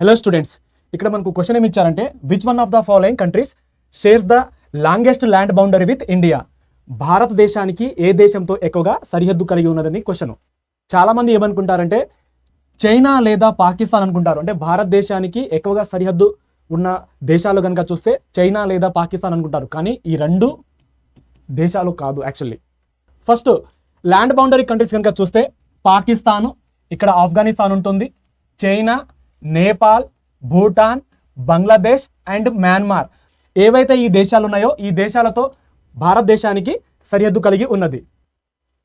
Hello students, ఇక్కడ మనకు question ఏమి ఇచ్చారంటే which one of the following countries shares the longest land boundary with India. భారతదేశానికి ఏ దేశంతో ఎక్కువగా సరిహద్దు కలిగి ఉన్నదని క్వశ్చన్. చాలా మంది ఏమనుకుంటారంటే చైనా లేదా పాకిస్తాన్ అనుకుంటారు. అంటే భారతదేశానికి ఎక్కువగా సరిహద్దు ఉన్న దేశాలు కనుక చూస్తే చైనా లేదా పాకిస్తాన్ అనుకుంటారు. కానీ ఈ రెండు దేశాలు కాదు. Actually first land boundary countries కనుక చూస్తే పాకిస్తాను, ఇక్కడ ఆఫ్ఘనిస్తాన్ ఉంటుంది, China, Nepal, Bhutan, Bangladesh and Myanmar. ఏవైతే ఈ దేశాలు ఉన్నాయో ఈ దేశాలతో భారతదేశానికి సరిహద్దు కలిగి ఉన్నది.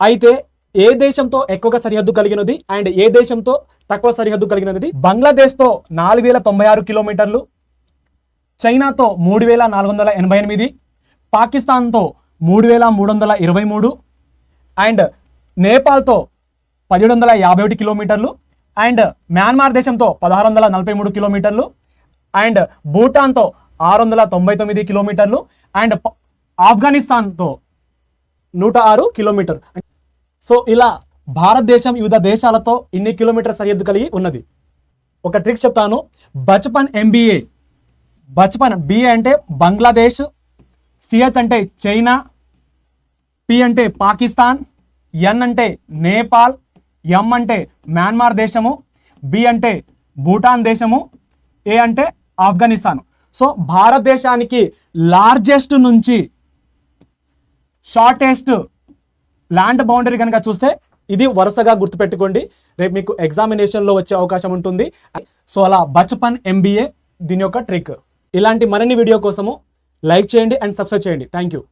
అయితే ఏ దేశంతో ఎక్కువగా సరిహద్దు కలిగినది అండ్ ఏ దేశంతో తక్కువ సరిహద్దు కలిగినది? బంగ్లాదేశ్తో 4096 కిలోమీటర్లు, చైనాతో 3488, పాకిస్తాన్తో 3323 అండ్ నేపాల్తో 1751 కిలోమీటర్లు అండ్ మయన్మార్ దేశంతో 1643 కిలోమీటర్లు అండ్ భూటాన్తో 699 కిలోమీటర్లు అండ్ ఆఫ్ఘనిస్తాన్తో 106 కిలోమీటర్. సో ఇలా భారతదేశం వివిధ దేశాలతో ఇన్ని కిలోమీటర్ సరిహద్దు కలిగి ఉన్నది. ఒక ట్రిక్ చెప్తాను. బచ్పన్ ఎంబీఏ. బచ్పన్ బిఏ అంటే బంగ్లాదేశ్, సిహెచ్ అంటే చైనా, పి అంటే పాకిస్తాన్, ఎన్ అంటే నేపాల్, ఎం అంటే మయన్మార్ దేశము, బి అంటే భూటాన్ దేశము, ఏ అంటే ఆఫ్ఘనిస్తాన్. సో భారతదేశానికి లార్జెస్ట్ నుంచి షార్టెస్ట్ ల్యాండ్ బౌండరీ కనుక చూస్తే ఇది వరుసగా గుర్తుపెట్టుకోండి. రేపు మీకు ఎగ్జామినేషన్లో వచ్చే అవకాశం ఉంటుంది. సో అలా బచ్పన్ ఎంబీఏ దీని యొక్క ట్రిక్. ఇలాంటి మరిన్ని వీడియో కోసము లైక్ చేయండి అండ్ సబ్స్క్రైబ్ చేయండి. Thank you.